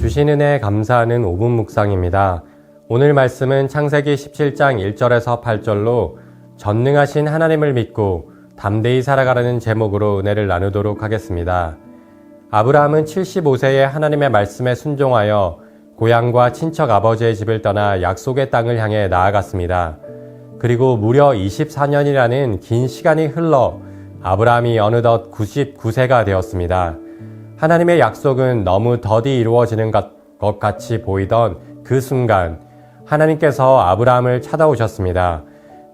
주신 은혜에 감사하는 5분 묵상입니다. 오늘 말씀은 창세기 17장 1절에서 8절로 전능하신 하나님을 믿고 담대히 살아가라는 제목으로 은혜를 나누도록 하겠습니다. 아브라함은 75세에 하나님의 말씀에 순종하여 고향과 친척 아버지의 집을 떠나 약속의 땅을 향해 나아갔습니다. 그리고 무려 24년이라는 긴 시간이 흘러 아브라함이 어느덧 99세가 되었습니다. 하나님의 약속은 너무 더디 이루어지는 것 같이 보이던 그 순간 하나님께서 아브라함을 찾아오셨습니다.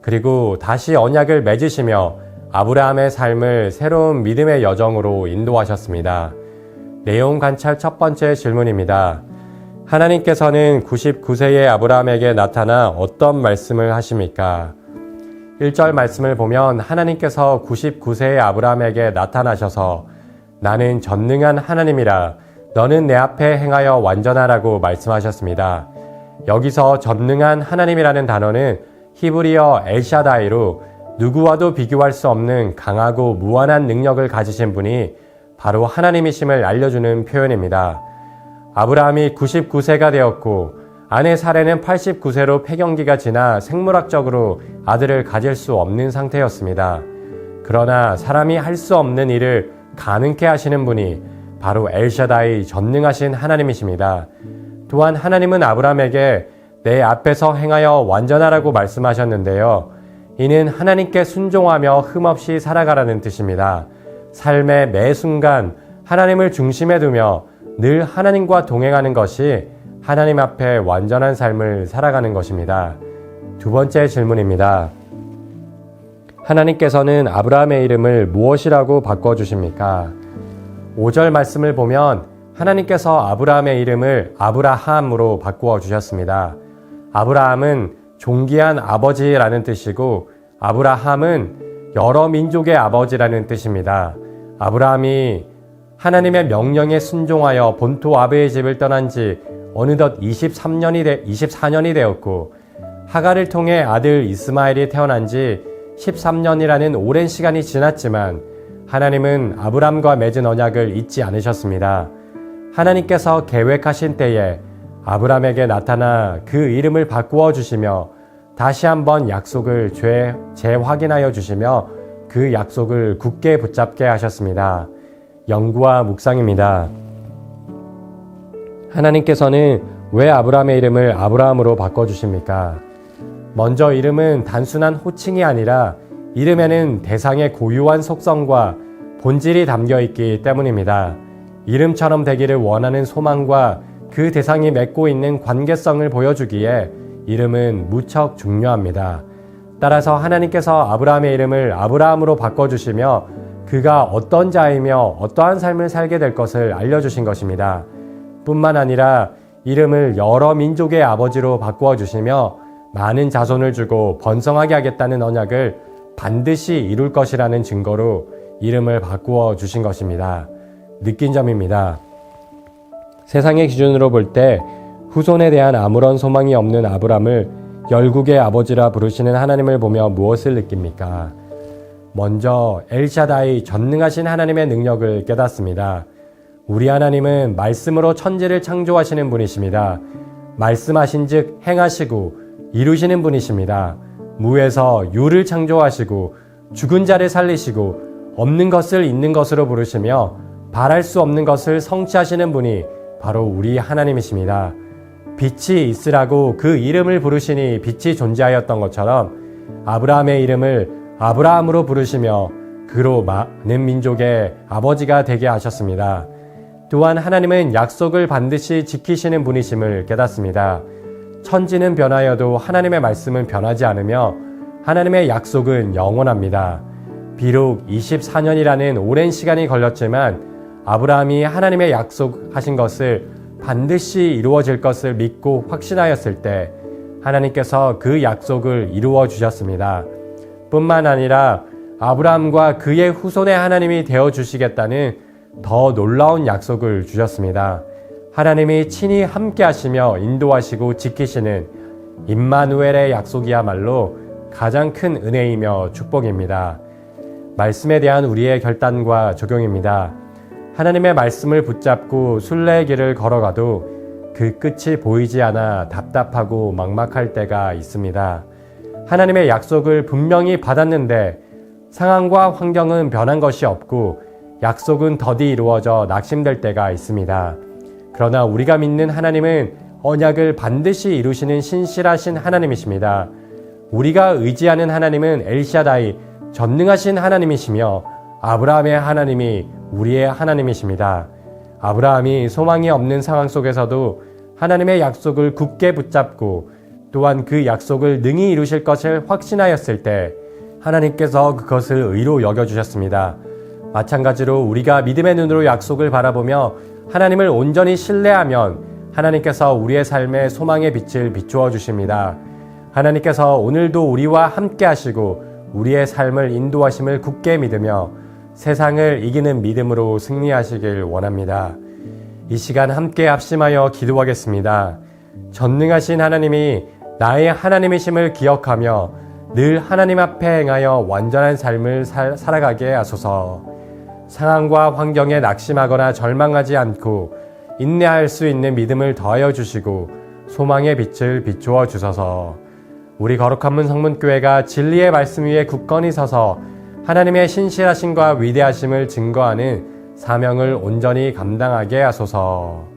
그리고 다시 언약을 맺으시며 아브라함의 삶을 새로운 믿음의 여정으로 인도하셨습니다. 내용 관찰 첫 번째 질문입니다. 하나님께서는 99세의 아브라함에게 나타나 어떤 말씀을 하십니까? 1절 말씀을 보면 하나님께서 99세의 아브라함에게 나타나셔서 나는 전능한 하나님이라 너는 내 앞에 행하여 완전하라고 말씀하셨습니다. 여기서 전능한 하나님이라는 단어는 히브리어 엘샤다이로 누구와도 비교할 수 없는 강하고 무한한 능력을 가지신 분이 바로 하나님이심을 알려주는 표현입니다. 아브라함이 99세가 되었고 아내 사레는 89세로 폐경기가 지나 생물학적으로 아들을 가질 수 없는 상태였습니다. 그러나 사람이 할 수 없는 일을 가능케 하시는 분이 바로 엘샤다이 전능하신 하나님이십니다. 또한 하나님은 아브라함에게 내 앞에서 행하여 완전하라고 말씀하셨는데요. 이는 하나님께 순종하며 흠없이 살아가라는 뜻입니다. 삶의 매 순간 하나님을 중심에 두며 늘 하나님과 동행하는 것이 하나님 앞에 완전한 삶을 살아가는 것입니다. 두 번째 질문입니다. 하나님께서는 아브라함의 이름을 무엇이라고 바꿔주십니까? 5절 말씀을 보면 하나님께서 아브라함의 이름을 아브라함으로 바꾸어 주셨습니다. 아브라함은 존귀한 아버지라는 뜻이고 아브라함은 여러 민족의 아버지라는 뜻입니다. 아브라함이 하나님의 명령에 순종하여 본토 아비의 집을 떠난 지 어느덧 24년이 되었고 하갈을 통해 아들 이스마엘이 태어난 지 13년이라는 오랜 시간이 지났지만 하나님은 아브람과 맺은 언약을 잊지 않으셨습니다. 하나님께서 계획하신 때에 아브람에게 나타나 그 이름을 바꾸어 주시며 다시 한번 약속을 재확인하여 주시며 그 약속을 굳게 붙잡게 하셨습니다. 연구와 묵상입니다. 하나님께서는 왜 아브람의 이름을 아브라함으로 바꿔주십니까? 먼저 이름은 단순한 호칭이 아니라 이름에는 대상의 고유한 속성과 본질이 담겨 있기 때문입니다. 이름처럼 되기를 원하는 소망과 그 대상이 맺고 있는 관계성을 보여주기에 이름은 무척 중요합니다. 따라서 하나님께서 아브라함의 이름을 아브라함으로 바꿔주시며 그가 어떤 자이며 어떠한 삶을 살게 될 것을 알려주신 것입니다. 뿐만 아니라 이름을 여러 민족의 아버지로 바꾸어 주시며 많은 자손을 주고 번성하게 하겠다는 언약을 반드시 이룰 것이라는 증거로 이름을 바꾸어 주신 것입니다. 느낀 점입니다. 세상의 기준으로 볼 때 후손에 대한 아무런 소망이 없는 아브람을 열국의 아버지라 부르시는 하나님을 보며 무엇을 느낍니까? 먼저 엘샤다이 전능하신 하나님의 능력을 깨닫습니다. 우리 하나님은 말씀으로 천지를 창조하시는 분이십니다. 말씀하신 즉 행하시고 이루시는 분이십니다. 무에서 유를 창조하시고 죽은 자를 살리시고 없는 것을 있는 것으로 부르시며 바랄 수 없는 것을 성취하시는 분이 바로 우리 하나님이십니다. 빛이 있으라고 그 이름을 부르시니 빛이 존재하였던 것처럼 아브라함의 이름을 아브라함으로 부르시며 그로 많은 민족의 아버지가 되게 하셨습니다. 또한 하나님은 약속을 반드시 지키시는 분이심을 깨닫습니다. 천지는 변하여도 하나님의 말씀은 변하지 않으며 하나님의 약속은 영원합니다. 비록 24년이라는 오랜 시간이 걸렸지만 아브라함이 하나님의 약속하신 것을 반드시 이루어질 것을 믿고 확신하였을 때 하나님께서 그 약속을 이루어 주셨습니다. 뿐만 아니라 아브라함과 그의 후손의 하나님이 되어 주시겠다는 더 놀라운 약속을 주셨습니다. 하나님이 친히 함께 하시며 인도하시고 지키시는 임마누엘의 약속이야말로 가장 큰 은혜이며 축복입니다. 말씀에 대한 우리의 결단과 적용입니다. 하나님의 말씀을 붙잡고 순례의 길을 걸어가도 그 끝이 보이지 않아 답답하고 막막할 때가 있습니다. 하나님의 약속을 분명히 받았는데 상황과 환경은 변한 것이 없고 약속은 더디 이루어져 낙심될 때가 있습니다. 그러나 우리가 믿는 하나님은 언약을 반드시 이루시는 신실하신 하나님이십니다. 우리가 의지하는 하나님은 엘샤다이, 전능하신 하나님이시며 아브라함의 하나님이 우리의 하나님이십니다. 아브라함이 소망이 없는 상황 속에서도 하나님의 약속을 굳게 붙잡고 또한 그 약속을 능히 이루실 것을 확신하였을 때 하나님께서 그것을 의로 여겨주셨습니다. 마찬가지로 우리가 믿음의 눈으로 약속을 바라보며 하나님을 온전히 신뢰하면 하나님께서 우리의 삶에 소망의 빛을 비추어 주십니다. 하나님께서 오늘도 우리와 함께 하시고 우리의 삶을 인도하심을 굳게 믿으며 세상을 이기는 믿음으로 승리하시길 원합니다. 이 시간 함께 합심하여 기도하겠습니다. 전능하신 하나님이 나의 하나님이심을 기억하며 늘 하나님 앞에 행하여 완전한 삶을 살아가게 하소서. 상황과 환경에 낙심하거나 절망하지 않고 인내할 수 있는 믿음을 더하여 주시고 소망의 빛을 비추어 주소서. 우리 거룩한 문 성문교회가 진리의 말씀 위에 굳건히 서서 하나님의 신실하심과 위대하심을 증거하는 사명을 온전히 감당하게 하소서.